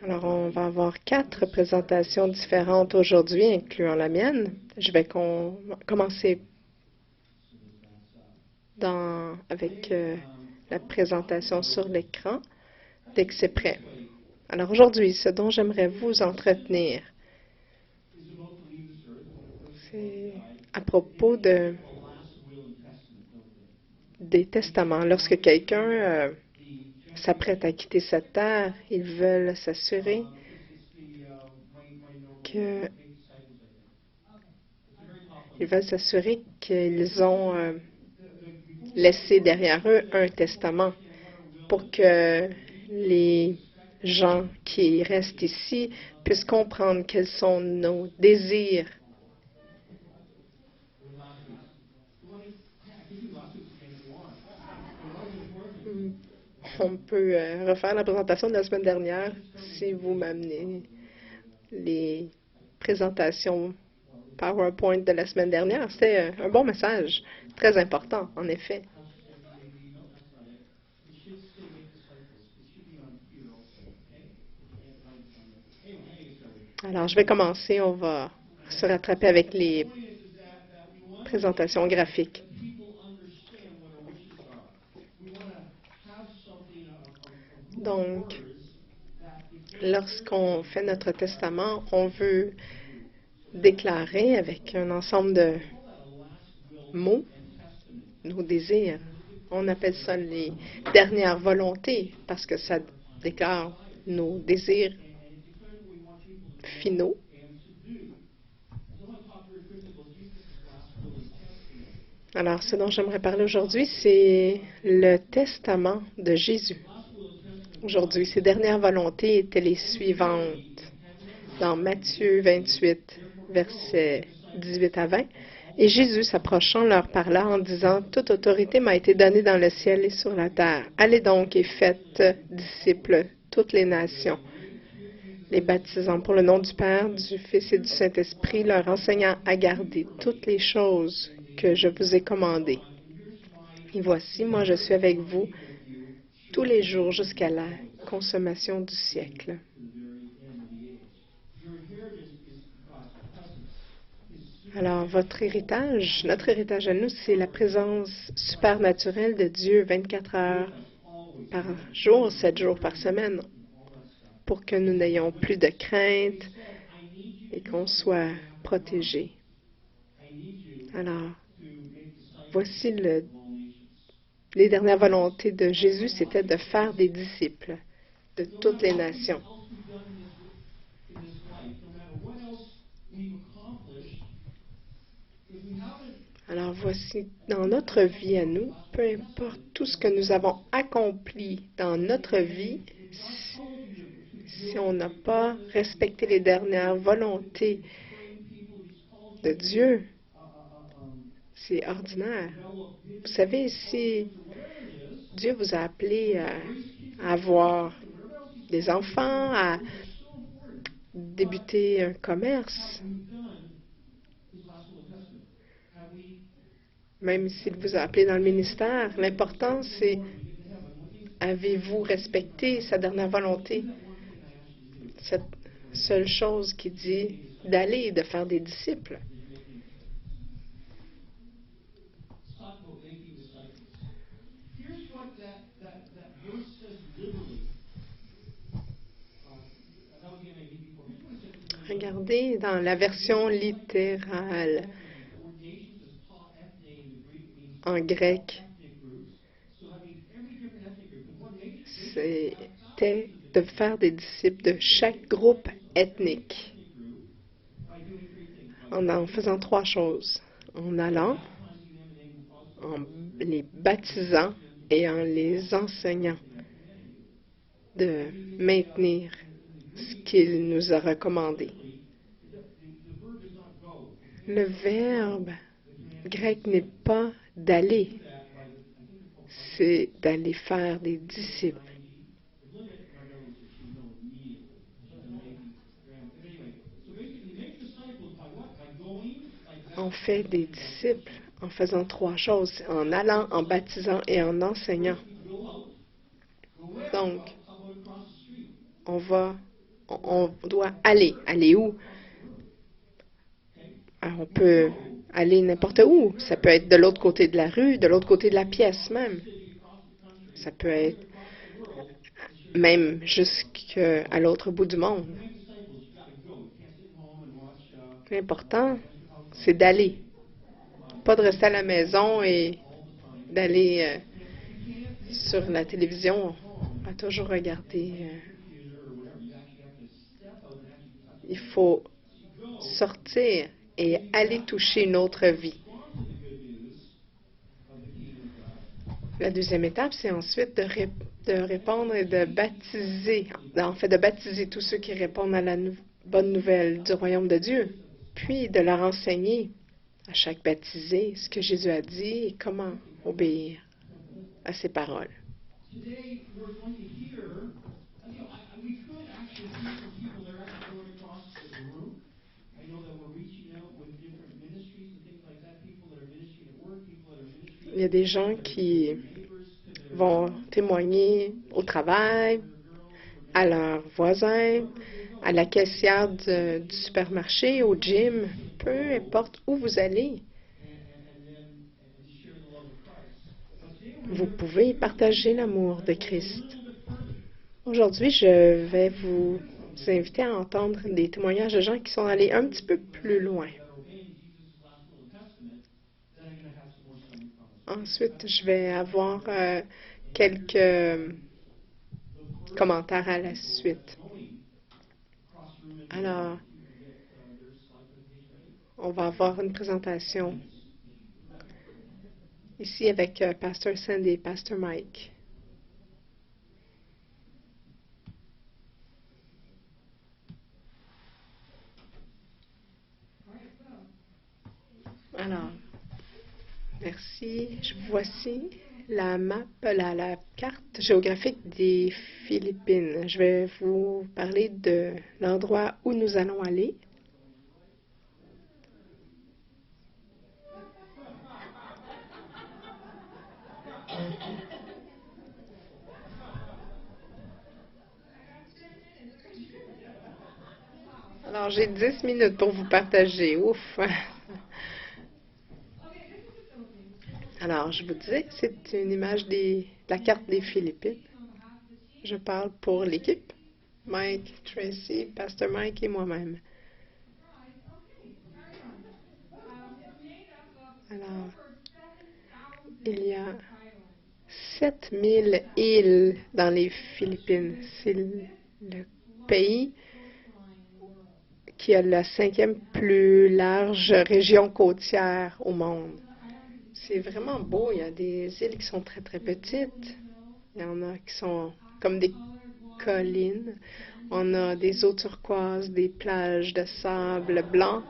Alors, on va avoir 4 présentations différentes aujourd'hui, incluant la mienne. Je vais commencer avec la présentation sur l'écran dès que c'est prêt. Alors aujourd'hui, ce dont j'aimerais vous entretenir, c'est à propos des testaments. Lorsque quelqu'un s'apprête à quitter cette terre, ils veulent s'assurer qu'ils ont laissé derrière eux un testament pour que les gens qui restent ici puissent comprendre quels sont nos désirs. On peut refaire la présentation de la semaine dernière si vous m'amenez les présentations PowerPoint de la semaine dernière. C'était un bon message, très important, en effet. Alors, je vais commencer. On va se rattraper avec les présentations graphiques. Donc, lorsqu'on fait notre testament, on veut déclarer avec un ensemble de mots nos désirs. On appelle ça les dernières volontés parce que ça déclare nos désirs finaux. Alors, ce dont j'aimerais parler aujourd'hui, c'est le testament de Jésus. Aujourd'hui, ses dernières volontés étaient les suivantes. Dans Matthieu 28, versets 18 à 20, « Et Jésus, s'approchant, leur parla en disant, « Toute autorité m'a été donnée dans le ciel et sur la terre. Allez donc et faites disciples toutes les nations, les baptisant pour le nom du Père, du Fils et du Saint-Esprit, leur enseignant à garder toutes les choses que je vous ai commandées. Et voici, moi je suis avec vous tous les jours jusqu'à la consommation du siècle. » Alors, notre héritage à nous, c'est la présence supernaturelle de Dieu 24 heures par jour, 7 jours par semaine, pour que nous n'ayons plus de crainte et qu'on soit protégés. Alors, voici les dernières volontés de Jésus, c'était de faire des disciples de toutes les nations. Alors voici, dans notre vie à nous, peu importe tout ce que nous avons accompli dans notre vie, si on n'a pas respecté les dernières volontés de Dieu, c'est ordinaire. Vous savez, si Dieu vous a appelé à avoir des enfants, à débuter un commerce, même s'il vous a appelé dans le ministère, l'important c'est, avez-vous respecté sa dernière volonté? Cette seule chose qui dit d'aller et de faire des disciples. Regardez dans la version littérale en grec, c'était de faire des disciples de chaque groupe ethnique en faisant 3 choses. En allant, en les baptisant et en les enseignant de maintenir ce qu'il nous a recommandé. Le verbe grec n'est pas d'aller, c'est d'aller faire des disciples. On fait des disciples en faisant 3 choses, en allant, en baptisant et en enseignant. Donc, on va on doit aller. Aller où? Alors, on peut aller n'importe où. Ça peut être de l'autre côté de la rue, de l'autre côté de la pièce même. Ça peut être même jusqu'à l'autre bout du monde. L'important, c'est d'aller. Pas de rester à la maison et d'aller sur la télévision à toujours regarder. Il faut sortir et aller toucher une autre vie. La deuxième étape, c'est ensuite de répondre et de baptiser, en fait de baptiser tous ceux qui répondent à la bonne nouvelle du royaume de Dieu, puis de leur enseigner à chaque baptisé ce que Jésus a dit et comment obéir à ses paroles. Il y a des gens qui vont témoigner au travail, à leurs voisins, à la caissière du supermarché, au gym, peu importe où vous allez. Vous pouvez partager l'amour de Christ. Aujourd'hui, je vais vous inviter à entendre des témoignages de gens qui sont allés un petit peu plus loin. Ensuite, je vais avoir quelques commentaires à la suite. Alors, on va avoir une présentation ici avec Pasteur Sandy et Pasteur Mike. Alors, merci. Voici la map, la carte géographique des Philippines. Je vais vous parler de l'endroit où nous allons aller. Alors, j'ai 10 minutes pour vous partager. Ouf! Alors, je vous disais, c'est une image de la carte des Philippines. Je parle pour l'équipe. Mike, Tracy, Pastor Mike et moi-même. Alors, il y a 7000 îles dans les Philippines. C'est le pays qui a la 5e plus large région côtière au monde. C'est vraiment beau. Il y a des îles qui sont très, très petites. Il y en a qui sont comme des collines. On a des eaux turquoises, des plages de sable blanc.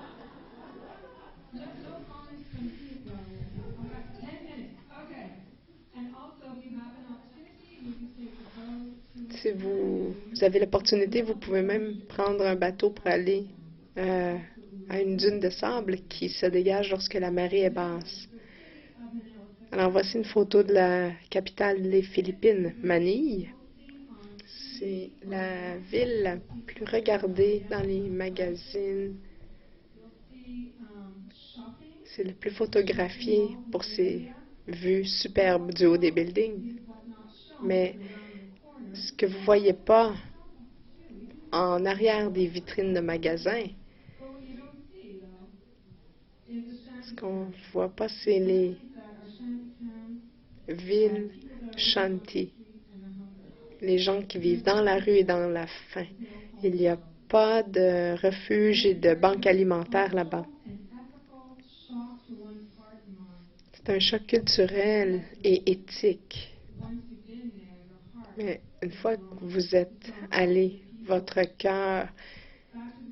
Si vous avez l'opportunité, vous pouvez même prendre un bateau pour aller à une dune de sable qui se dégage lorsque la marée est basse. Alors, voici une photo de la capitale des Philippines, Manille. C'est la ville la plus regardée dans les magazines. C'est le plus photographié pour ses vues superbes du haut des buildings. Mais ce que vous ne voyez pas en arrière des vitrines de magasins, ce qu'on ne voit pas, c'est les villes shanty, les gens qui vivent dans la rue et dans la faim. Il n'y a pas de refuge et de banque alimentaire là-bas. C'est un choc culturel et éthique. Mais une fois que vous êtes allé, votre cœur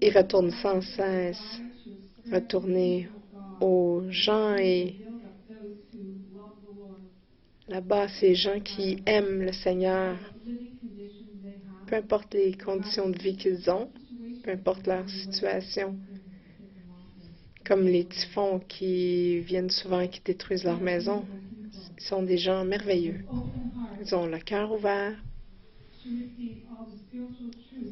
y retourne sans cesse. Retournez aux gens et là-bas, ces gens qui aiment le Seigneur, peu importe les conditions de vie qu'ils ont, peu importe leur situation, comme les typhons qui viennent souvent et qui détruisent leur maison. Ils sont des gens merveilleux. Ils ont le cœur ouvert.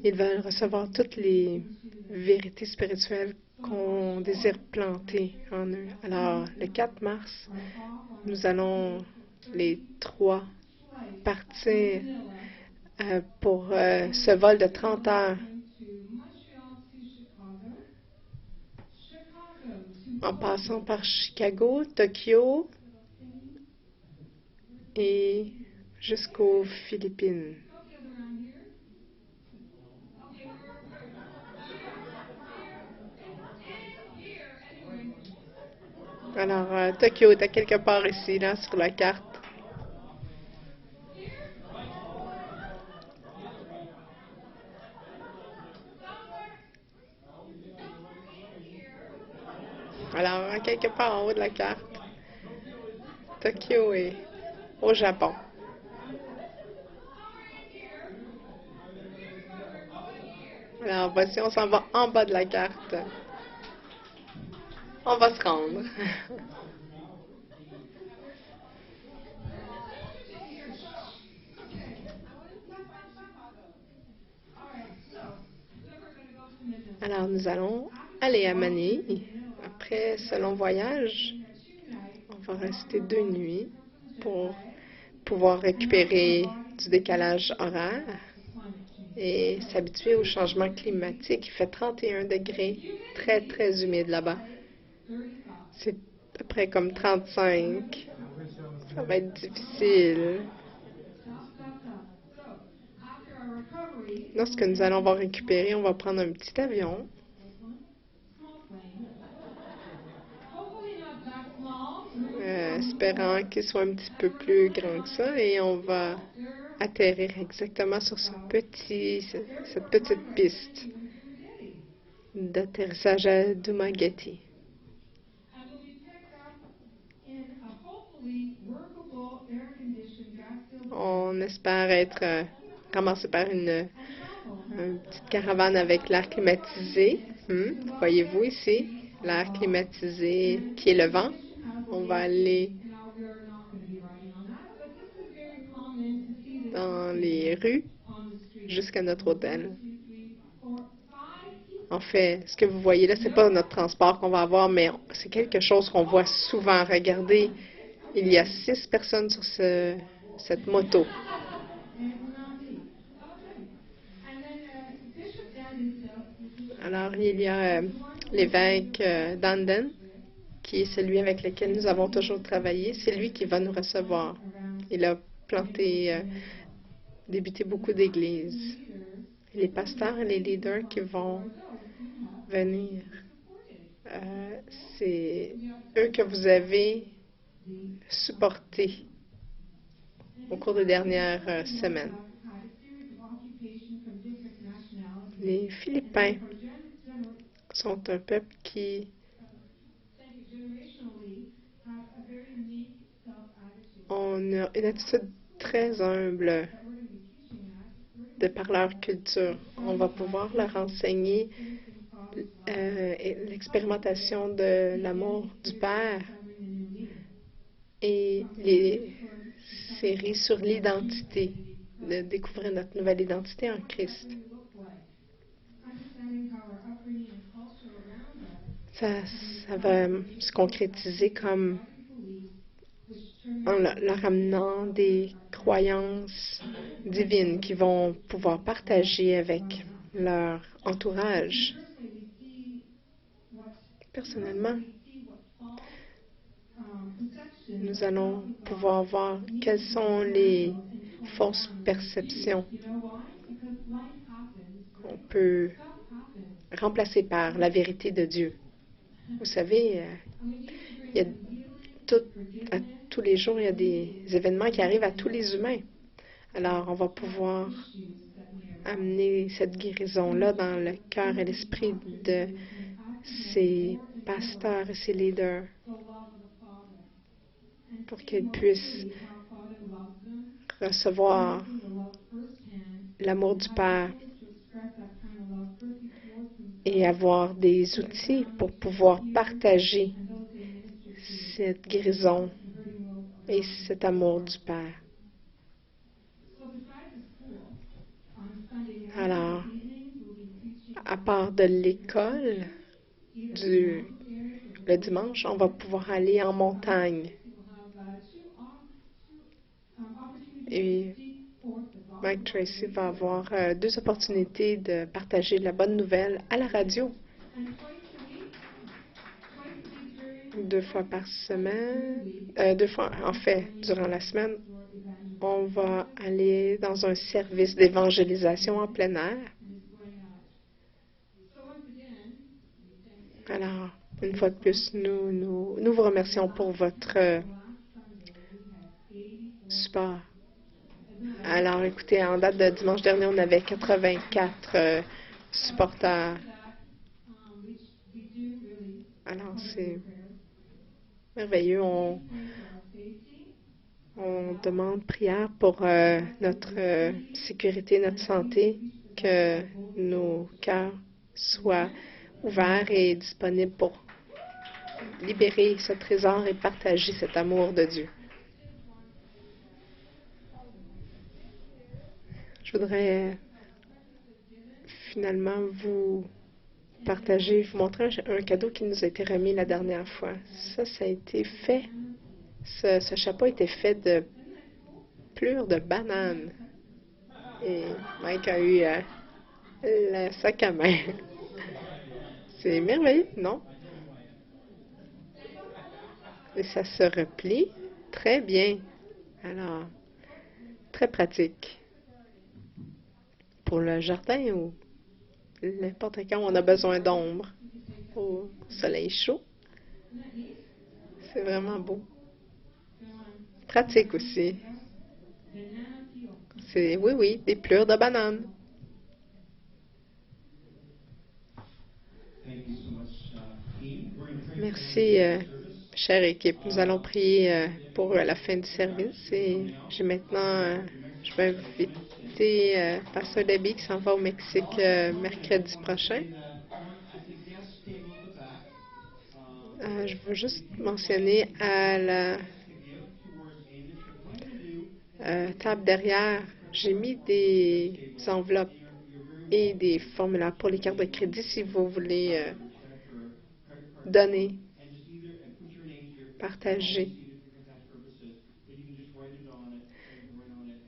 Ils veulent recevoir toutes les vérités spirituelles qu'on désire planter en eux. Alors, le 4 mars, nous allons les trois partir pour ce vol de 30 heures en passant par Chicago, Tokyo et jusqu'aux Philippines. Alors, Tokyo est à quelque part ici, là, sur la carte. Alors, à quelque part en haut de la carte, Tokyo est au Japon. Alors, voici, on s'en va en bas de la carte. On va se rendre. Alors, nous allons aller à Manille. Après ce long voyage, on va rester 2 nuits pour pouvoir récupérer du décalage horaire et s'habituer au changement climatique. Il fait 31 degrés, très, très humide là-bas. C'est à peu près comme 35. Ça va être difficile. Lorsque nous allons avoir récupéré, on va prendre un petit avion. Espérant qu'il soit un petit peu plus grand que ça, et on va atterrir exactement sur cette petite piste d'atterrissage à Dumaguete. On espère être ramassé par une petite caravane avec l'air climatisé. Voyez-vous ici, l'air climatisé qui est le vent. On va aller dans les rues jusqu'à notre hôtel. En fait, ce que vous voyez là, c'est pas notre transport qu'on va avoir, mais c'est quelque chose qu'on voit souvent. Regardez, il y a 6 personnes sur cette moto. Alors, il y a l'évêque d'Anden, qui est celui avec lequel nous avons toujours travaillé. C'est lui qui va nous recevoir. Il a débuté beaucoup d'églises. Les pasteurs et les leaders qui vont venir, c'est eux que vous avez supportés au cours des dernières semaines. Les Philippins sont un peuple qui ont une attitude très humble de par leur culture. On va pouvoir leur enseigner l'expérimentation de l'amour du Père et les séries sur l'identité, de découvrir notre nouvelle identité en Christ. Ça va se concrétiser comme en leur amenant des croyances divines qu'ils vont pouvoir partager avec leur entourage. Personnellement, nous allons pouvoir voir quelles sont les fausses perceptions qu'on peut remplacer par la vérité de Dieu. Vous savez, il y a tous les jours, il y a des événements qui arrivent à tous les humains. Alors, on va pouvoir amener cette guérison-là dans le cœur et l'esprit de ces pasteurs et ces leaders pour qu'ils puissent recevoir l'amour du Père et avoir des outils pour pouvoir partager cette guérison et cet amour du Père. part de l'école le dimanche, on va pouvoir aller en montagne. Et Mike Tracy va avoir 2 opportunités de partager la bonne nouvelle à la radio. 2 fois par semaine, 2 fois, en fait, durant la semaine, on va aller dans un service d'évangélisation en plein air. Alors, une fois de plus, nous vous remercions pour votre support. Alors, écoutez, en date de dimanche dernier, on avait 84 supporters. Alors, c'est merveilleux. On demande prière pour notre sécurité, notre santé, que nos cœurs soient ouverts et disponibles pour libérer ce trésor et partager cet amour de Dieu. Je voudrais finalement vous montrer un cadeau qui nous a été remis la dernière fois. Ça a été fait. Ce chapeau a été fait de pelure de banane. Et Mike a eu le sac à main. C'est merveilleux, non? Et ça se replie très bien. Alors, très pratique. Pour le jardin ou n'importe quand on a besoin d'ombre au soleil chaud. C'est vraiment beau. Pratique aussi. Oui, des pelures de banane. Merci, chère équipe. Nous allons prier pour la fin du service. Et je vais inviter Pasteur Debbie qui s'en va au Mexique mercredi prochain. Je veux juste mentionner à la table derrière, j'ai mis des enveloppes et des formulaires pour les cartes de crédit si vous voulez donner, partager.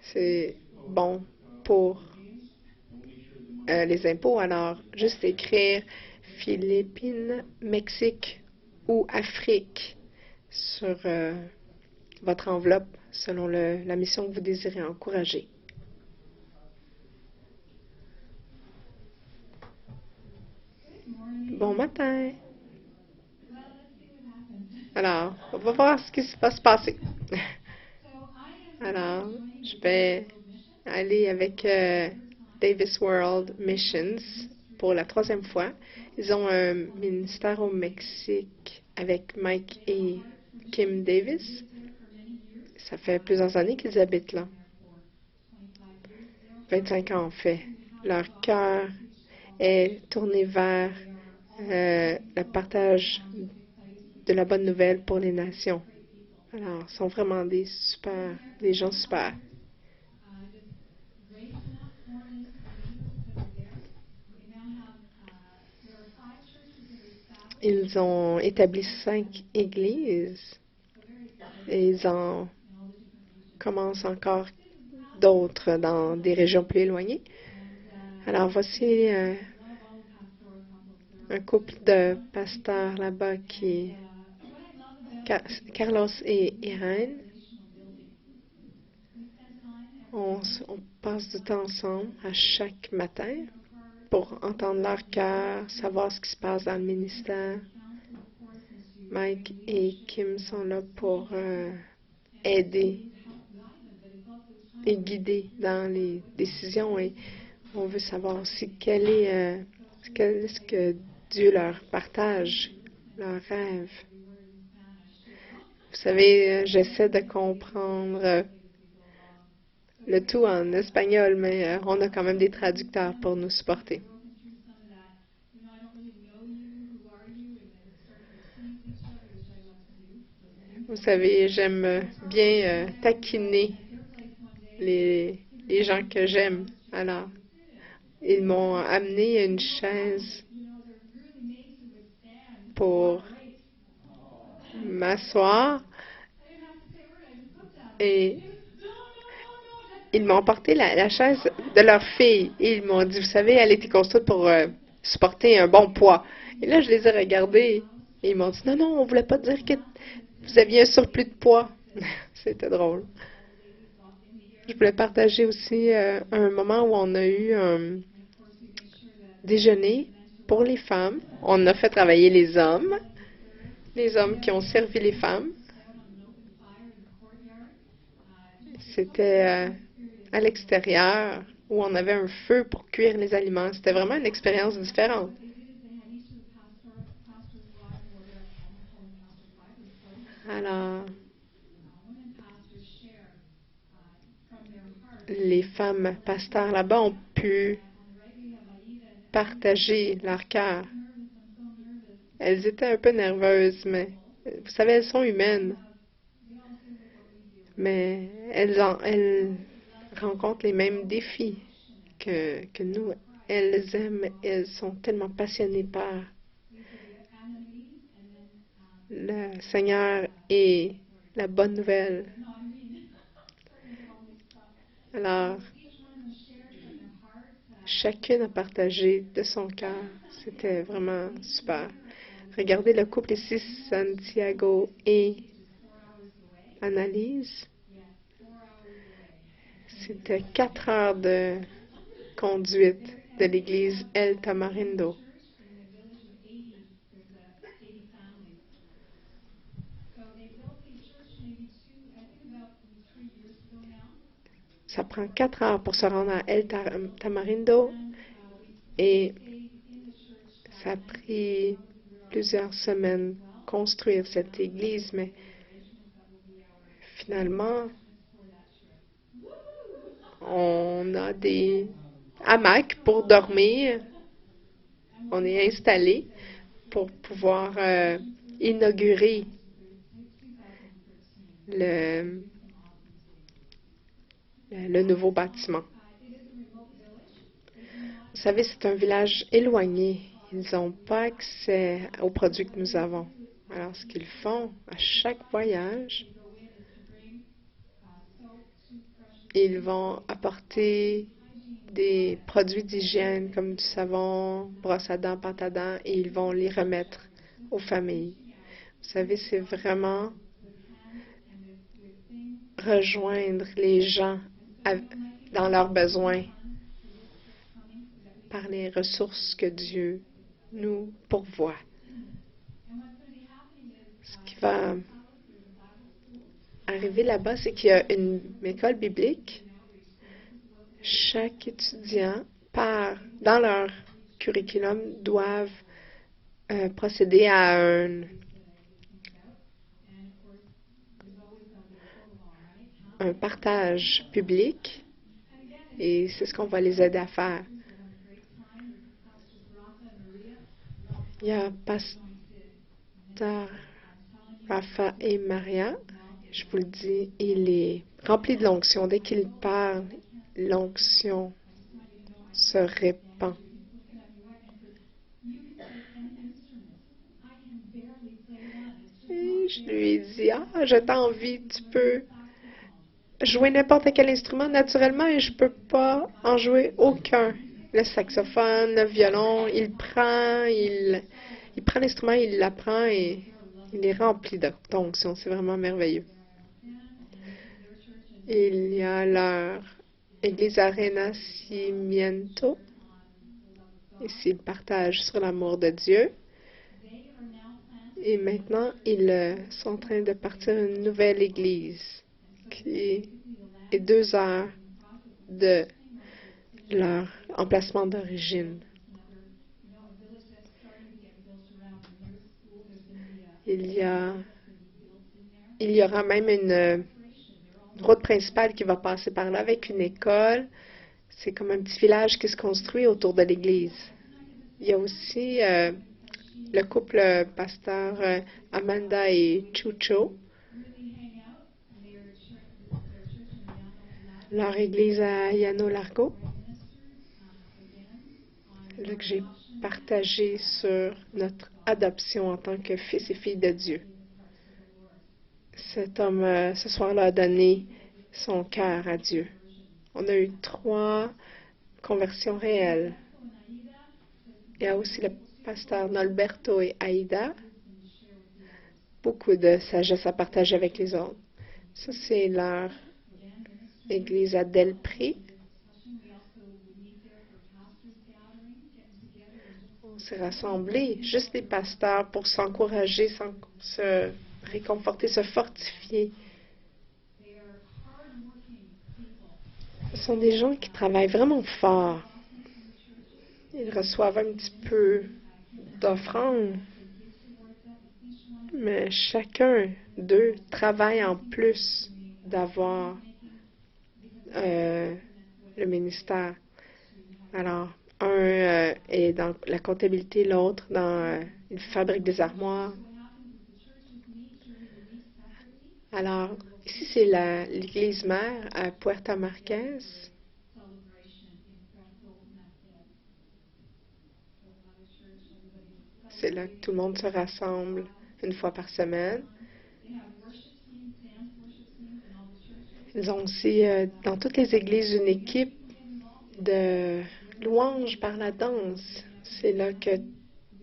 C'est bon pour les impôts. Alors, juste écrire Philippines, Mexique ou Afrique sur votre enveloppe selon la mission que vous désirez encourager. Bon matin. Alors, on va voir ce qui va se passer. Alors, je vais aller avec Davis World Missions pour la 3e fois. Ils ont un ministère au Mexique avec Mike et Kim Davis. Ça fait plusieurs années qu'ils habitent là. 25 ans en fait. Leur cœur est tourné vers le partage de la bonne nouvelle pour les nations. Alors, ils sont vraiment des gens super. Ils ont établi 5 églises et ils en commencent encore d'autres dans des régions plus éloignées. Alors, voici un couple de pasteurs là-bas qui est Carlos et Irène. On passe du temps ensemble à chaque matin pour entendre leur cœur, savoir ce qui se passe dans le ministère. Mike et Kim sont là pour aider et guider dans les décisions et on veut savoir aussi quel est ce que Dieu leur partage, leurs rêves. Vous savez, j'essaie de comprendre le tout en espagnol, mais on a quand même des traducteurs pour nous supporter. Vous savez, j'aime bien taquiner les gens que j'aime. Alors, Ils m'ont amené une chaise pour m'asseoir et ils m'ont porté la chaise de leur fille. Et ils m'ont dit, vous savez, elle était construite pour supporter un bon poids. Et là, je les ai regardés et ils m'ont dit, non, non, on voulait pas dire que vous aviez un surplus de poids. C'était drôle. Je voulais partager aussi un moment où on a eu un déjeuner pour les femmes. On a fait travailler les hommes qui ont servi les femmes. C'était à l'extérieur où on avait un feu pour cuire les aliments. C'était vraiment une expérience différente. Alors, les femmes pasteurs là-bas ont pu partager leur cœur. Elles étaient un peu nerveuses, mais vous savez, elles sont humaines. Mais elles rencontrent les mêmes défis que nous. Elles aiment, elles sont tellement passionnées par le Seigneur et la bonne nouvelle. Alors, chacune a partagé de son cœur. C'était vraiment super. Regardez le couple ici, Santiago et Annalise. C'était 4 heures de conduite de l'église El Tamarindo. Ça prend 4 heures pour se rendre à El Tamarindo et ça a pris plusieurs semaines construire cette église, mais finalement, on a des hamacs pour dormir. On est installé pour pouvoir inaugurer le nouveau bâtiment. Vous savez, c'est un village éloigné. Ils n'ont pas accès aux produits que nous avons. Alors, ce qu'ils font à chaque voyage, ils vont apporter des produits d'hygiène comme du savon, brosse à dents, pâte à dents, et ils vont les remettre aux familles. Vous savez, c'est vraiment rejoindre les gens dans leurs besoins par les ressources que Dieu nous pourvoit. Ce qui va arriver là-bas, c'est qu'il y a une école biblique. Chaque étudiant, dans leur curriculum, doivent procéder à un partage public et c'est ce qu'on va les aider à faire. Il y a Pasteur Rafa et Maria. Je vous le dis, il est rempli de l'onction. Dès qu'il parle, l'onction se répand. Et je lui ai dit, je t'envie, tu peux jouer n'importe quel instrument naturellement et je peux pas en jouer aucun. Le saxophone, le violon, il prend l'instrument, il l'apprend et il est rempli d'onction. C'est vraiment merveilleux. Il y a leur église Renacimiento. Ici, ils partagent sur l'amour de Dieu. Et maintenant, ils sont en train de partir à une nouvelle église qui est 2 heures de leur emplacement d'origine. Il y aura même une route principale qui va passer par là avec une école. C'est comme un petit village qui se construit autour de l'église. Il y a aussi le couple pasteur Amanda et Chucho. Leur église à Llano Largo. que j'ai partagé sur notre adoption en tant que fils et filles de Dieu. Cet homme, ce soir-là, a donné son cœur à Dieu. On a eu 3 conversions réelles. Il y a aussi le pasteur Norberto et Aïda. Beaucoup de sagesse à partager avec les autres. Ça, c'est leur église à Delpré. On s'est rassemblés, juste les pasteurs, pour s'encourager, se réconforter, se fortifier. Ce sont des gens qui travaillent vraiment fort. Ils reçoivent un petit peu d'offrandes, mais chacun d'eux travaille en plus d'avoir le ministère. Alors, un est dans la comptabilité, l'autre dans une fabrique des armoires. Alors, ici, c'est l'église mère à Puerto Marquez. C'est là que tout le monde se rassemble une fois par semaine. Ils ont aussi, dans toutes les églises, une équipe de louanges par la danse. C'est là que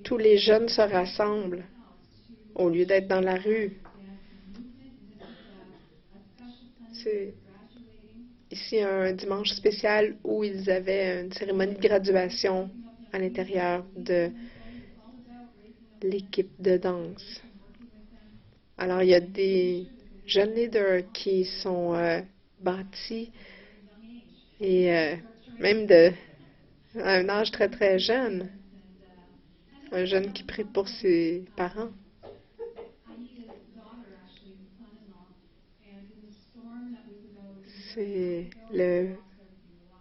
tous les jeunes se rassemblent au lieu d'être dans la rue. C'est ici un dimanche spécial où ils avaient une cérémonie de graduation à l'intérieur de l'équipe de danse. Alors, il y a des jeunes leaders qui sont bâtis et même à un âge très, très jeune. Un jeune qui prie pour ses parents. C'est le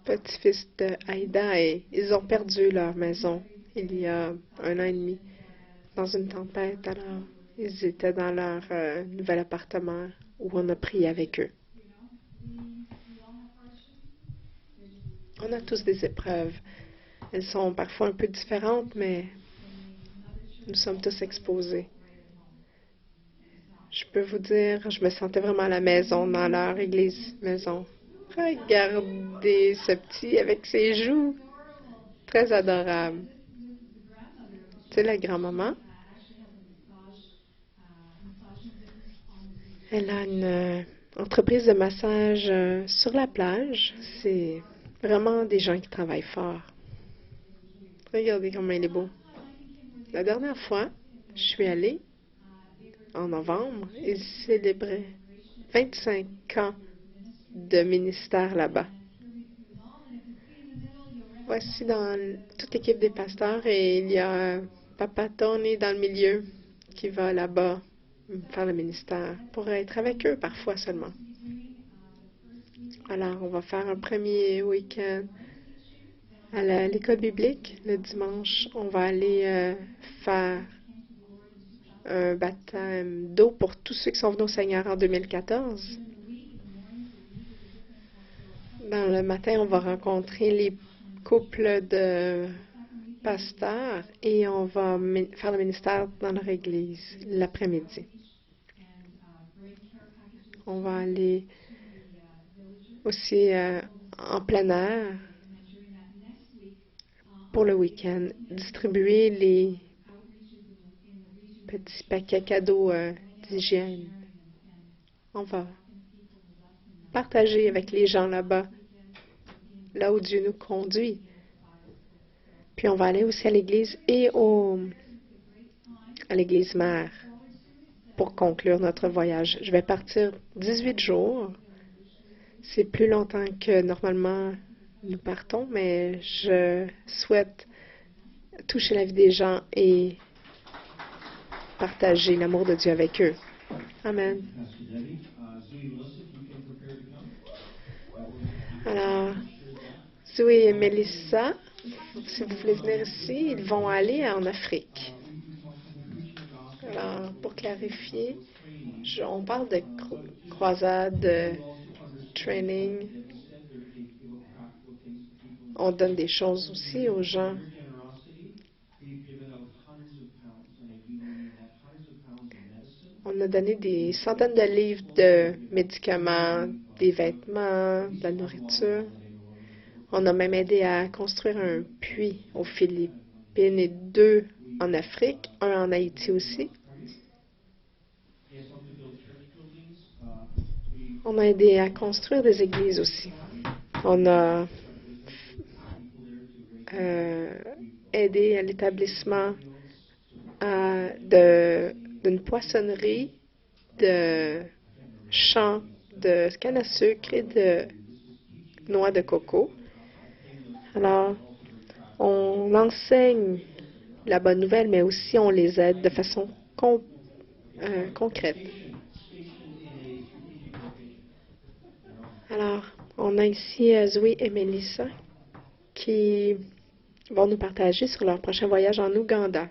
petit-fils de Aïda et ils ont perdu leur maison il y a 1 an et demi dans une tempête. Alors, ils étaient dans leur nouvel appartement où on a prié avec eux. On a tous des épreuves. Elles sont parfois un peu différentes, mais nous sommes tous exposés. Je peux vous dire, je me sentais vraiment à la maison, dans leur église maison. Regardez ce petit avec ses joues. Très adorable. C'est la grand-maman. Elle a une entreprise de massage sur la plage. C'est vraiment des gens qui travaillent fort. Regardez comment il est beau. La dernière fois, je suis allée en novembre. Ils célébraient 25 ans de ministère là-bas. Voici dans toute l'équipe des pasteurs et il y a Papa Tony dans le milieu qui va là-bas faire le ministère pour être avec eux parfois seulement. Alors, on va faire un premier week-end à l'école biblique. Le dimanche, on va aller faire un baptême d'eau pour tous ceux qui sont venus au Seigneur en 2014. Dans le matin, on va rencontrer les couples de pasteurs et on va faire le ministère dans leur église l'après-midi. On va aller aussi en plein air pour le week-end, distribuer les petits paquets cadeaux d'hygiène. On va partager avec les gens là-bas, là où Dieu nous conduit. Puis on va aller aussi à l'église et à l'église mère pour conclure notre voyage. Je vais partir 18 jours. C'est plus longtemps que normalement nous partons, mais je souhaite toucher la vie des gens et partager l'amour de Dieu avec eux. Amen. Alors, Zoé et Mélissa, si vous voulez venir ici, ils vont aller en Afrique. Alors, pour clarifier, on parle de croisade, de training. On donne des choses aussi aux gens On a donné des centaines de livres de médicaments, des vêtements, de la nourriture. On a même aidé à construire un puits aux Philippines et 2 en Afrique, un en Haïti aussi. On a aidé à construire des églises aussi. On a aidé à l'établissement d'une poissonnerie, de champs de canne à sucre et de noix de coco. Alors, on enseigne la bonne nouvelle, mais aussi on les aide de façon concrète. Alors, on a ici Zoé et Mélissa qui vont nous partager sur leur prochain voyage en Ouganda.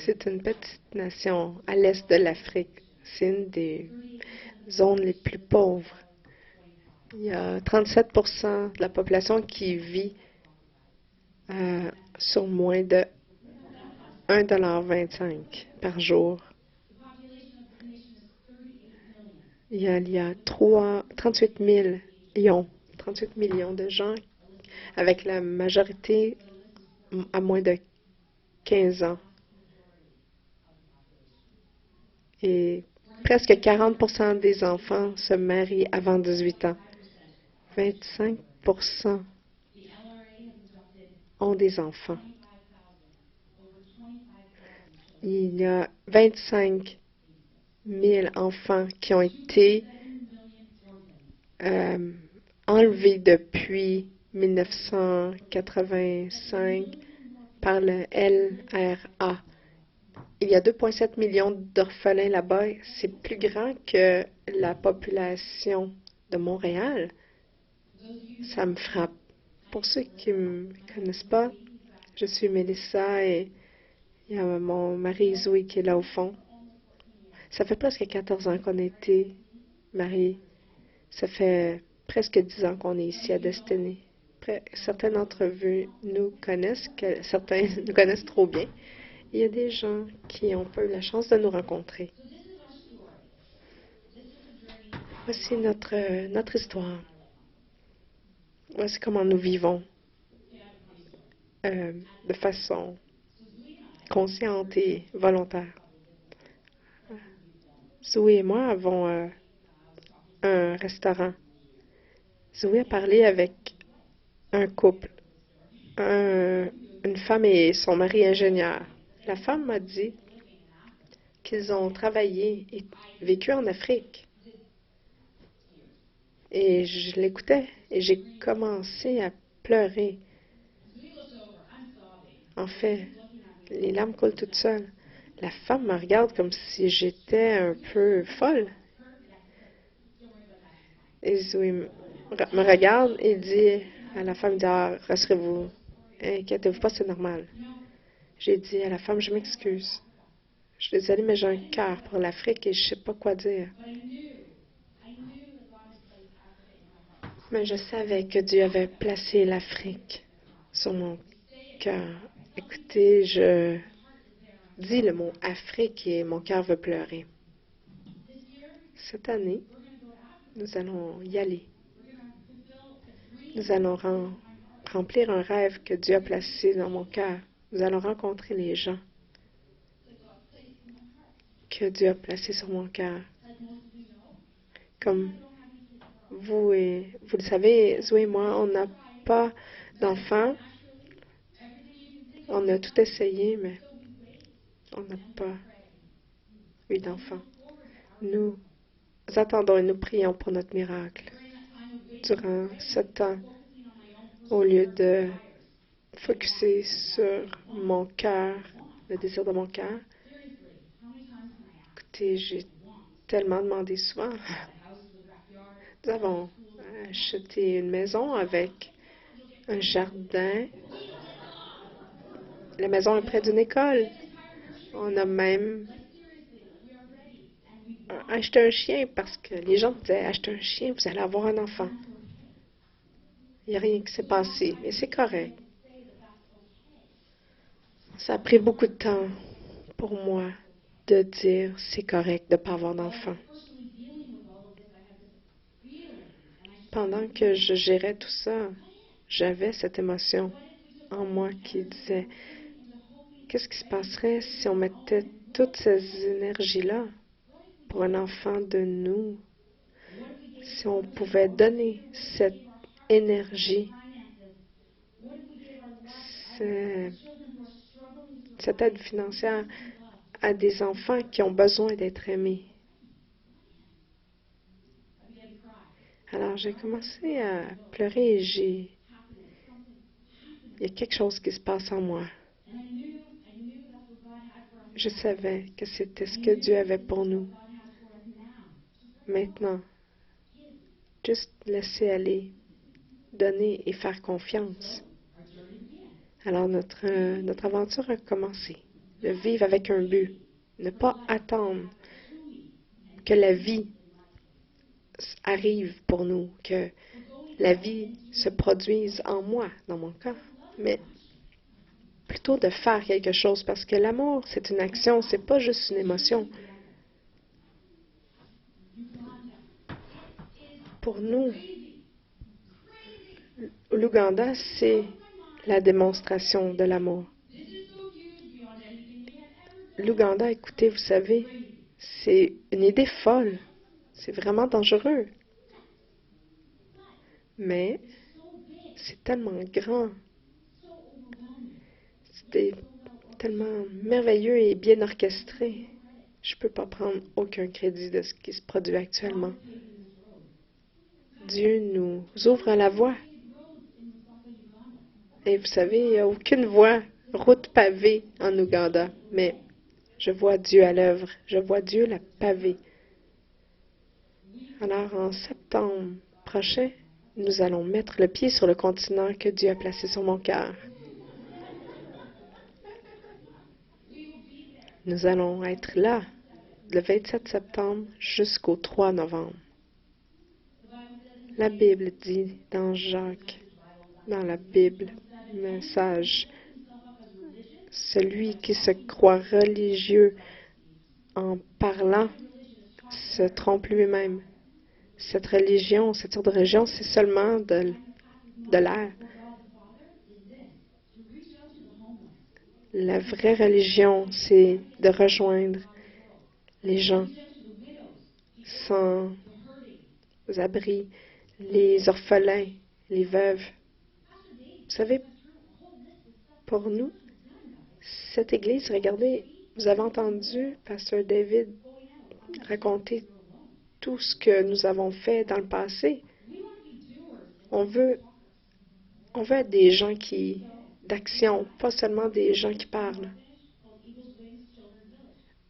C'est une petite nation à l'est de l'Afrique. C'est une des zones les plus pauvres. Il y a 37% de la population qui vit sur moins de 1,25 $ par jour. Il y a 38 millions de gens, avec la majorité à moins de 15 ans. Et presque 40% des enfants se marient avant 18 ans. 25% ont des enfants. Il y a 25 000 enfants qui ont été enlevés depuis 1985 par le LRA. Il y a 2,7 millions d'orphelins là-bas. C'est plus grand que la population de Montréal. Ça me frappe. Pour ceux qui ne me connaissent pas, je suis Mélissa et il y a mon mari Zoé qui est là au fond. Ça fait presque 14 ans qu'on a été mariés. Ça fait presque 10 ans qu'on est ici à Destiny. Certains d'entre vous nous connaissent, certains nous connaissent trop bien. Il y a des gens qui ont pas eu la chance de nous rencontrer. Voici notre histoire. Voici comment nous vivons de façon consciente et volontaire. Zoé et moi avons un restaurant. Zoé a parlé avec un couple, une femme et son mari ingénieur. La femme m'a dit qu'ils ont travaillé et vécu en Afrique. Et je l'écoutais et j'ai commencé à pleurer. En fait, les larmes coulent toutes seules. La femme me regarde comme si j'étais un peu folle. Et Zoé me regarde et dit à la femme, rassurez-vous, inquiétez-vous pas, c'est normal. J'ai dit à la femme, je m'excuse. Je suis désolée, mais j'ai un cœur pour l'Afrique et je ne sais pas quoi dire. Mais je savais que Dieu avait placé l'Afrique sur mon cœur. Écoutez, je dis le mot Afrique et mon cœur veut pleurer. Cette année, nous allons y aller. Nous allons remplir un rêve que Dieu a placé dans mon cœur. Nous allons rencontrer les gens que Dieu a placés sur mon cœur. Comme vous le savez, Zoé et moi, on n'a pas d'enfants. On a tout essayé, mais on n'a pas eu d'enfants. Nous attendons et nous prions pour notre miracle. Durant ce temps, au lieu de focusser sur mon cœur, le désir de mon cœur, écoutez, j'ai tellement demandé souvent. Nous avons acheté une maison avec un jardin. La maison est près d'une école. On a même acheté un chien parce que les gens disaient, achetez un chien, vous allez avoir un enfant. Il n'y a rien qui s'est passé, mais c'est correct. Ça a pris beaucoup de temps pour moi de dire c'est correct de ne pas avoir d'enfant. Pendant que je gérais tout ça, j'avais cette émotion en moi qui disait, qu'est-ce qui se passerait si on mettait toutes ces énergies-là pour un enfant de nous? Si on pouvait donner cette énergie, cette aide financière à des enfants qui ont besoin d'être aimés. Alors, j'ai commencé à pleurer et il y a quelque chose qui se passe en moi. Je savais que c'était ce que Dieu avait pour nous. Maintenant, juste laisser aller, donner et faire confiance. Alors, notre aventure a commencé. De vivre avec un but. Ne pas attendre que la vie arrive pour nous, que la vie se produise en moi, dans mon cas, mais plutôt de faire quelque chose, parce que l'amour, c'est une action, c'est pas juste une émotion. Pour nous, l'Ouganda, c'est la démonstration de l'amour. L'Ouganda, écoutez, vous savez, c'est une idée folle. C'est vraiment dangereux. Mais c'est tellement grand. C'est tellement merveilleux et bien orchestré. Je ne peux pas prendre aucun crédit de ce qui se produit actuellement. Dieu nous ouvre la voie. Et vous savez, il n'y a aucune voie, route pavée en Ouganda. Mais je vois Dieu à l'œuvre. Je vois Dieu la paver. Alors, en septembre prochain, nous allons mettre le pied sur le continent que Dieu a placé sur mon cœur. Nous allons être là, le 27 septembre jusqu'au 3 novembre. La Bible dit dans Jacques, dans la Bible, message, celui qui se croit religieux en parlant se trompe lui-même. Cette religion, cette sorte de religion, c'est seulement de l'air. La vraie religion, c'est de rejoindre les gens sans abri, les orphelins, les veuves. Vous savez, pour nous, cette Église, regardez, vous avez entendu Pasteur David raconter tout ce que nous avons fait dans le passé. On veut être des gens d'action, pas seulement des gens qui parlent.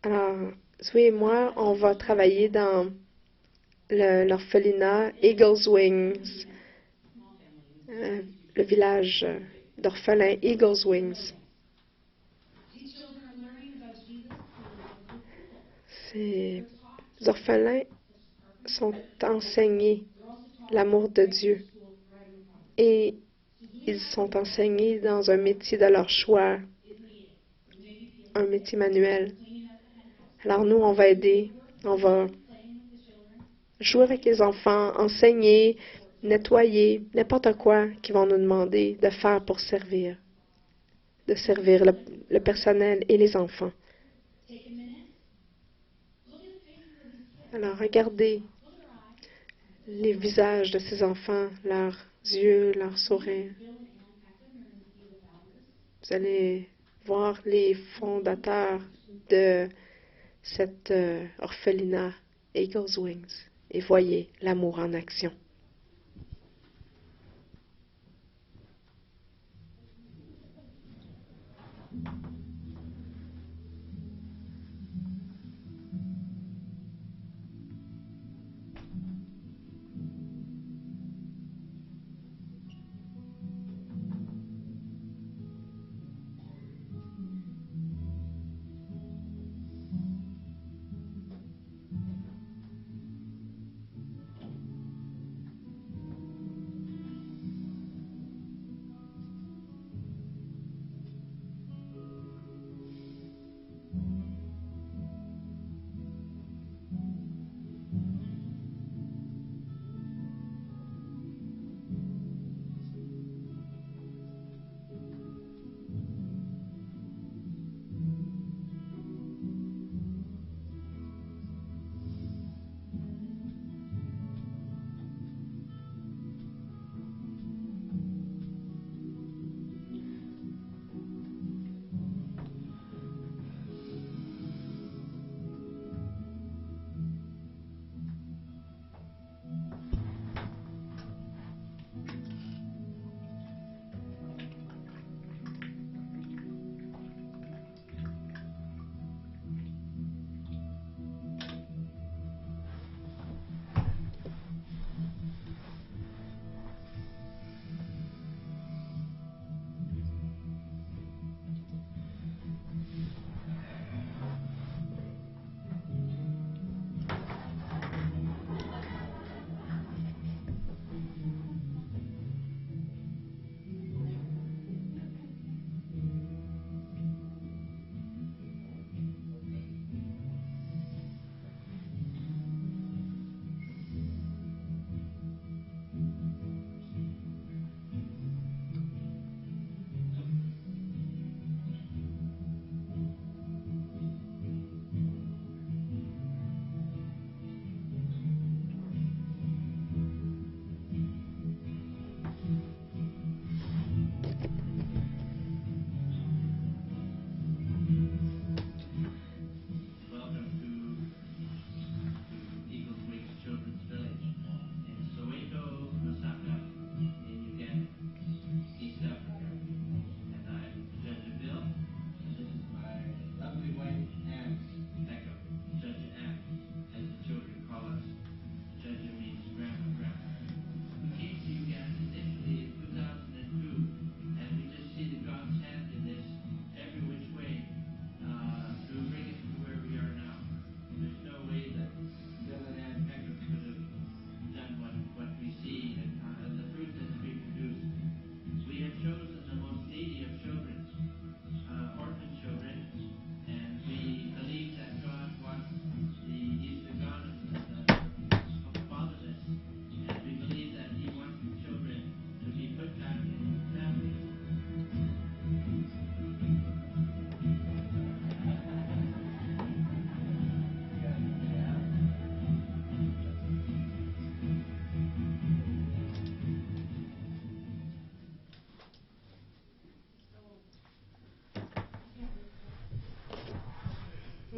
Alors, Zoé et moi, on va travailler dans l'orphelinat Eagle's Wings, le village d'orphelins Eagle's Wings. Ces orphelins sont enseignés l'amour de Dieu et ils sont enseignés dans un métier de leur choix, un métier manuel. Alors nous, on va aider, on va jouer avec les enfants, enseigner, nettoyer, n'importe quoi qu'ils vont nous demander de faire pour servir, de servir le personnel et les enfants. Alors, regardez les visages de ces enfants, leurs yeux, leurs sourires. Vous allez voir les fondateurs de cette orphelinat Eagle's Wings et voyez l'amour en action.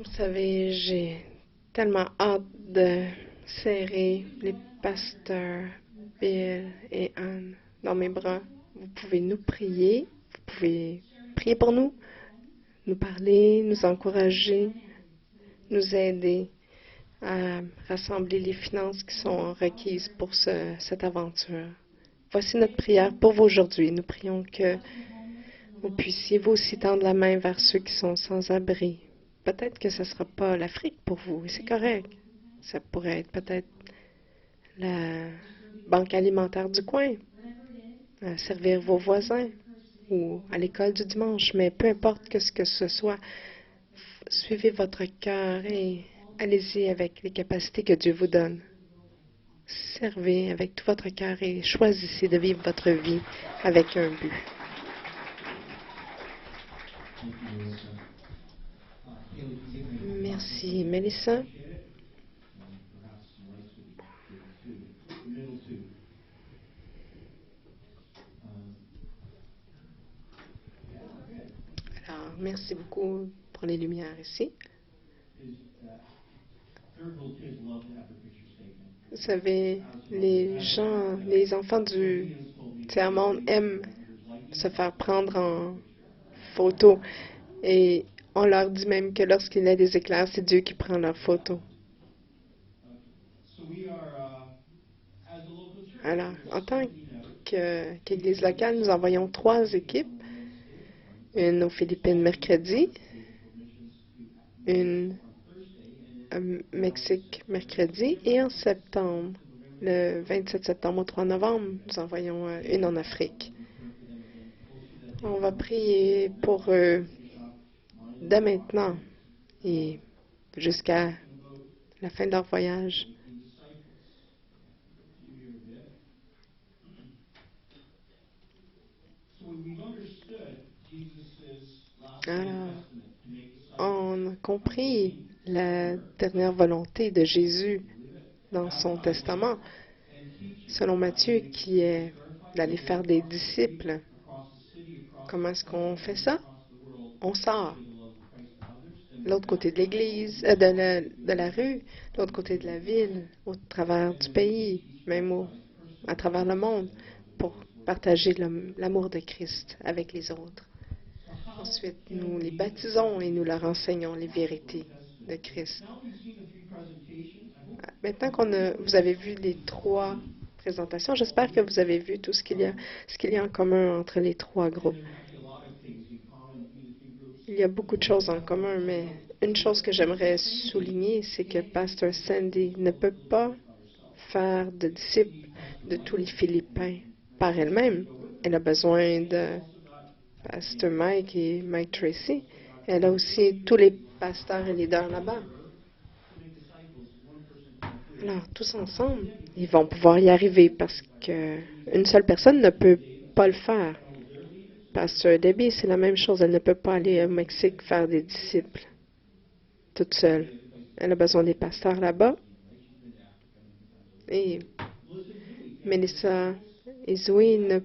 Vous savez, j'ai tellement hâte de serrer les pasteurs Bill et Anne dans mes bras. Vous pouvez nous prier, vous pouvez prier pour nous, nous parler, nous encourager, nous aider à rassembler les finances qui sont requises pour cette aventure. Voici notre prière pour vous aujourd'hui. Nous prions que vous puissiez vous aussi tendre la main vers ceux qui sont sans abri. Peut-être que ce ne sera pas l'Afrique pour vous, et c'est correct. Ça pourrait être peut-être la banque alimentaire du coin, servir vos voisins ou à l'école du dimanche, mais peu importe ce que ce soit, suivez votre cœur et allez-y avec les capacités que Dieu vous donne. Servez avec tout votre cœur et choisissez de vivre votre vie avec un but. Merci, Mélissa. Alors, merci beaucoup pour les lumières ici. Vous savez, les enfants du tiers-monde aiment se faire prendre en photo. Et on leur dit même que lorsqu'il y a des éclairs, c'est Dieu qui prend leur photo. Alors, en tant qu'Église locale, nous envoyons 3 équipes. Une aux Philippines mercredi, une au Mexique mercredi, et en septembre, le 27 septembre au 3 novembre, nous envoyons une en Afrique. On va prier pour eux dès maintenant et jusqu'à la fin de leur voyage. Alors, on a compris la dernière volonté de Jésus dans son testament, selon Matthieu, qui est d'aller faire des disciples. Comment est-ce qu'on fait ça? On sort. L'autre côté de l'église, de la rue, l'autre côté de la ville, au travers du pays, même à travers le monde, pour partager l'amour de Christ avec les autres. Ensuite, nous les baptisons et nous leur enseignons les vérités de Christ. Maintenant vous avez vu les 3 présentations, j'espère que vous avez vu tout ce qu'il y a en commun entre les 3 groupes. Il y a beaucoup de choses en commun, mais une chose que j'aimerais souligner, c'est que Pasteur Sandy ne peut pas faire de disciples de tous les Philippins par elle-même. Elle a besoin de Pasteur Mike et Mike Tracy. Elle a aussi tous les pasteurs et leaders là-bas. Alors, tous ensemble, ils vont pouvoir y arriver parce qu'une seule personne ne peut pas le faire. Pasteur Debbie, c'est la même chose. Elle ne peut pas aller au Mexique faire des disciples toute seule. Elle a besoin des pasteurs là-bas. Et Melissa et Zoé ne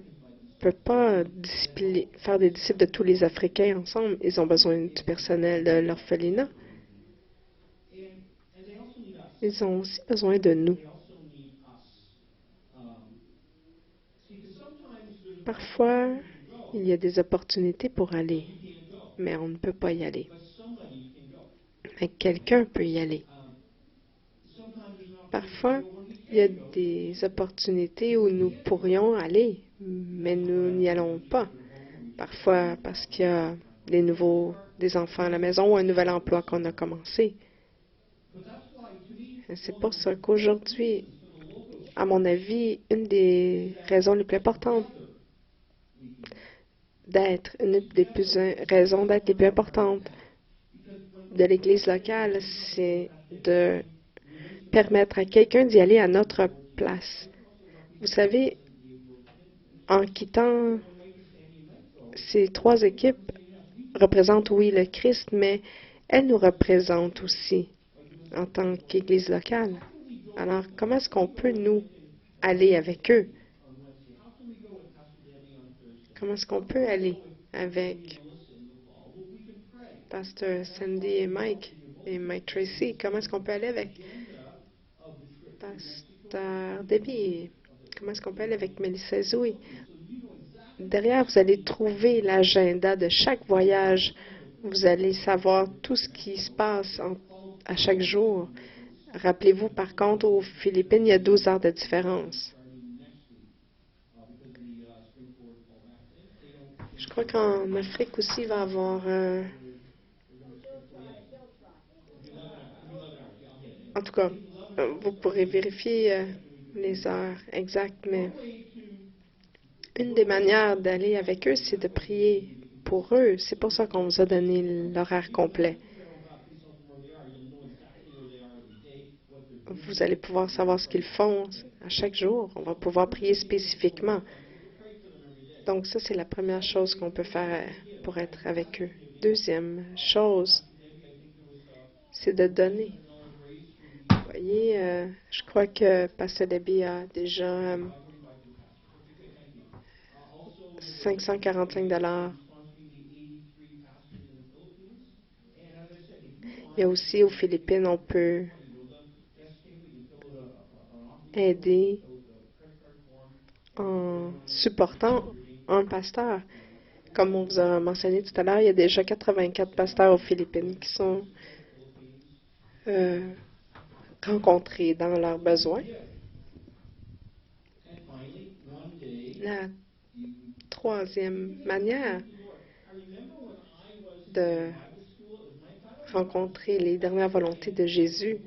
peuvent pas faire des disciples de tous les Africains ensemble. Ils ont besoin du personnel de l'orphelinat. Ils ont aussi besoin de nous. Parfois, il y a des opportunités pour aller, mais on ne peut pas y aller. Mais quelqu'un peut y aller. Parfois, il y a des opportunités où nous pourrions aller, mais nous n'y allons pas. Parfois, parce qu'il y a des enfants à la maison ou un nouvel emploi qu'on a commencé. C'est pour ça qu'aujourd'hui, à mon avis, une des raisons les plus importantes raisons d'être les plus importantes de l'Église locale, c'est de permettre à quelqu'un d'y aller à notre place. Vous savez, en quittant ces 3 équipes représentent, oui, le Christ, mais elles nous représentent aussi en tant qu'Église locale. Alors, comment est-ce qu'on peut, nous, aller avec eux? Comment est-ce qu'on peut aller avec Pasteur Sandy et Mike et Mike Tracy. Comment est-ce qu'on peut aller avec Pasteur Debbie? Comment est-ce qu'on peut aller avec Melissa Zoui? Derrière, vous allez trouver l'agenda de chaque voyage. Vous allez savoir tout ce qui se passe à chaque jour. Rappelez-vous, par contre, aux Philippines, il y a 12 heures de différence. Je crois qu'en Afrique aussi, il va y avoir... en tout cas, vous pourrez vérifier les heures exactes, mais une des manières d'aller avec eux, c'est de prier pour eux. C'est pour ça qu'on vous a donné l'horaire complet. Vous allez pouvoir savoir ce qu'ils font à chaque jour. On va pouvoir prier spécifiquement. Donc ça, c'est la première chose qu'on peut faire pour être avec eux. Deuxième chose, c'est de donner. Vous voyez, je crois que Pasteur Debbie a déjà 545 $. Il y a aussi aux Philippines, on peut aider en supportant un pasteur. Comme on vous a mentionné tout à l'heure, il y a déjà 84 pasteurs aux Philippines qui sont rencontrés dans leurs besoins. La troisième manière de rencontrer les dernières volontés de Jésus,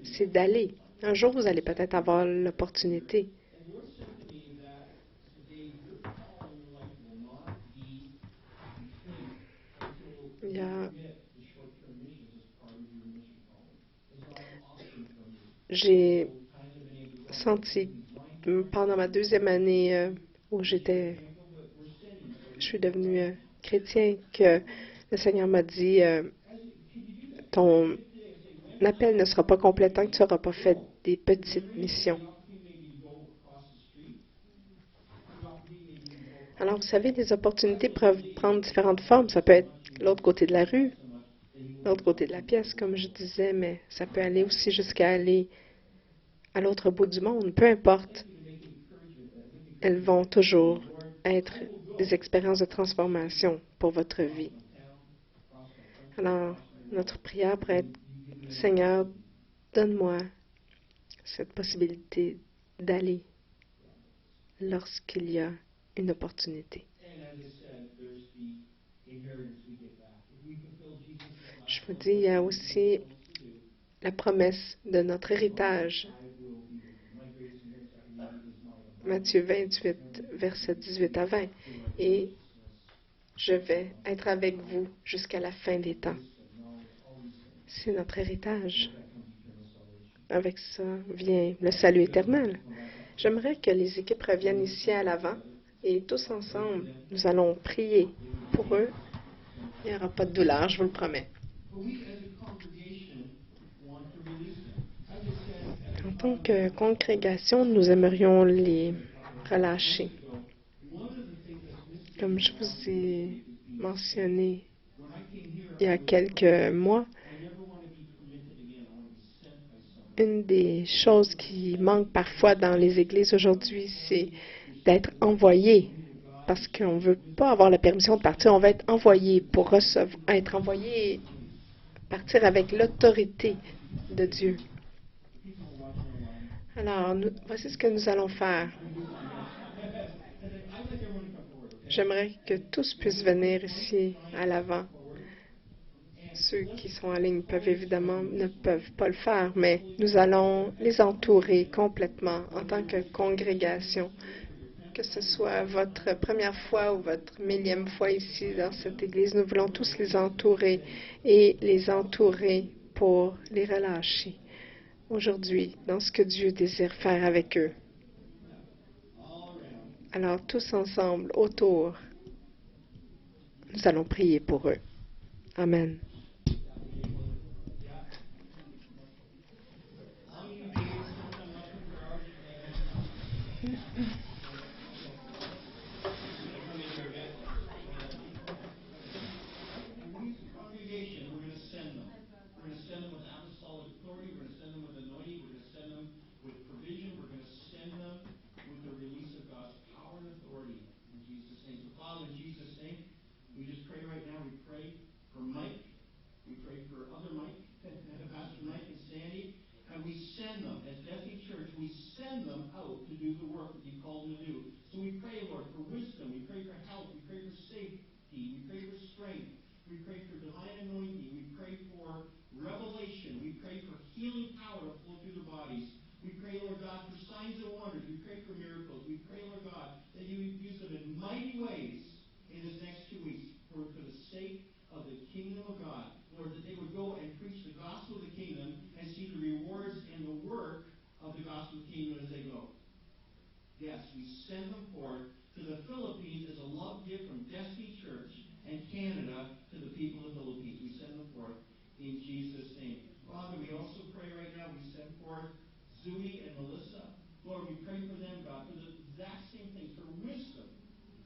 c'est d'aller. Un jour, vous allez peut-être avoir l'opportunité. J'ai senti pendant ma deuxième année où je suis devenu chrétien, que le Seigneur m'a dit, ton appel ne sera pas complet tant que tu n'auras pas fait des petites missions. Alors, vous savez, les opportunités peuvent prendre différentes formes. Ça peut être l'autre côté de la rue, l'autre côté de la pièce, comme je disais, mais ça peut aller aussi jusqu'à aller à l'autre bout du monde. Peu importe, elles vont toujours être des expériences de transformation pour votre vie. Alors, notre prière pourrait être, Seigneur, donne-moi cette possibilité d'aller lorsqu'il y a une opportunité. Je vous dis, il y a aussi la promesse de notre héritage. Matthieu 28, versets 18 à 20. Et je vais être avec vous jusqu'à la fin des temps. C'est notre héritage. Avec ça vient le salut éternel. J'aimerais que les équipes reviennent ici à l'avant et tous ensemble, nous allons prier pour eux. Il n'y aura pas de douleur, je vous le promets. En tant que congrégation, nous aimerions les relâcher. Comme je vous ai mentionné il y a quelques mois, une des choses qui manque parfois dans les églises aujourd'hui, c'est d'être envoyé. Parce qu'on ne veut pas avoir la permission de partir, on va être envoyé pour être envoyé, partir avec l'autorité de Dieu. Alors, voici ce que nous allons faire. J'aimerais que tous puissent venir ici à l'avant. Ceux qui sont en ligne ne peuvent pas le faire, mais nous allons les entourer complètement en tant que congrégation. Que ce soit votre première fois ou votre millième fois ici dans cette église, nous voulons tous les entourer et les entourer pour les relâcher aujourd'hui dans ce que Dieu désire faire avec eux. Alors, tous ensemble, autour, nous allons prier pour eux. Amen. now we pray for Mike. We pray for other Mike, Pastor Mike and Sandy. And we send them, as Destiny Church, we send them out to do the work that you called them to do. So we pray, Lord, for wisdom. We pray for health. We pray for safety. We pray for strength. We pray for divine anointing. We pray for revelation. We pray for healing power to flow through the bodies. We pray, Lord God, for signs and wonders. We pray for miracles. We pray, Lord God, that you would use them in mighty ways in this next 2 weeks for the sake of the kingdom of God. Lord, that they would go and preach the gospel of the kingdom and see the rewards and the work of the gospel of the kingdom as they go. Yes, we send them forth to the Philippines as a love gift from Destiny Church and Canada to the people of the Philippines. We send them forth in Jesus' name. Father, we also pray right now, we send forth Zuni and Melissa. Lord, we pray for them, God, for the exact same things, for wisdom,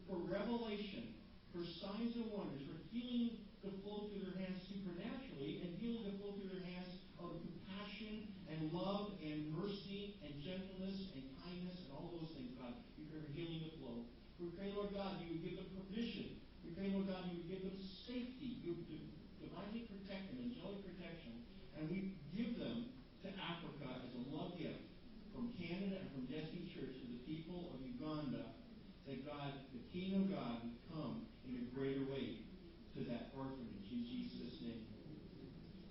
for revelation, for signs and wonders, for healing to flow through their hands supernaturally, and healing to flow through their hands out of compassion and love and mercy and gentleness and kindness and all those things, God. We pray for healing to flow. We pray, Lord God, you would give them provision. We pray, Lord God, you would give them safety. You would divinely protect them, angelic protection. And we give them to Africa as a love gift from Canada and from Destiny Church to the people of Uganda, that God, the kingdom of God, would come in a greater way to that orphanage in Jesus' name.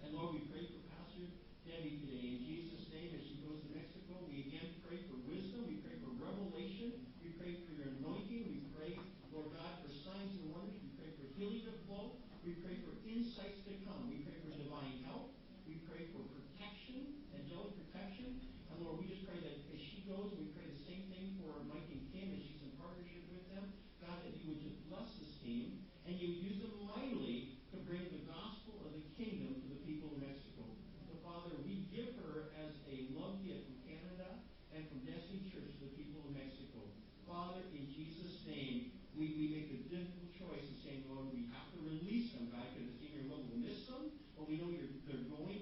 And Lord, we pray for Pastor Debbie today in Jesus' name as she goes to Mexico. We again pray for wisdom. We pray for revelation. We pray for your anointing. We pray, Lord God, for signs and wonders. We pray for healing to flow. We pray for insights to come. We pray for divine help. We pray for protection, angelic protection. And Lord, we just pray that as she goes, we pray the same thing for Mike and Kim as she's in partnership with them. God, that you would just bless this team and you would use them mightily to bring the gospel of the kingdom to the people of Mexico. So, Father, we give her as a love gift from Canada and from Destiny Church to the people of Mexico. Father, in Jesus' name, we make the difficult choice of saying, Lord, we have to release them, God, because it's in your will. We'll miss them, but we know they're going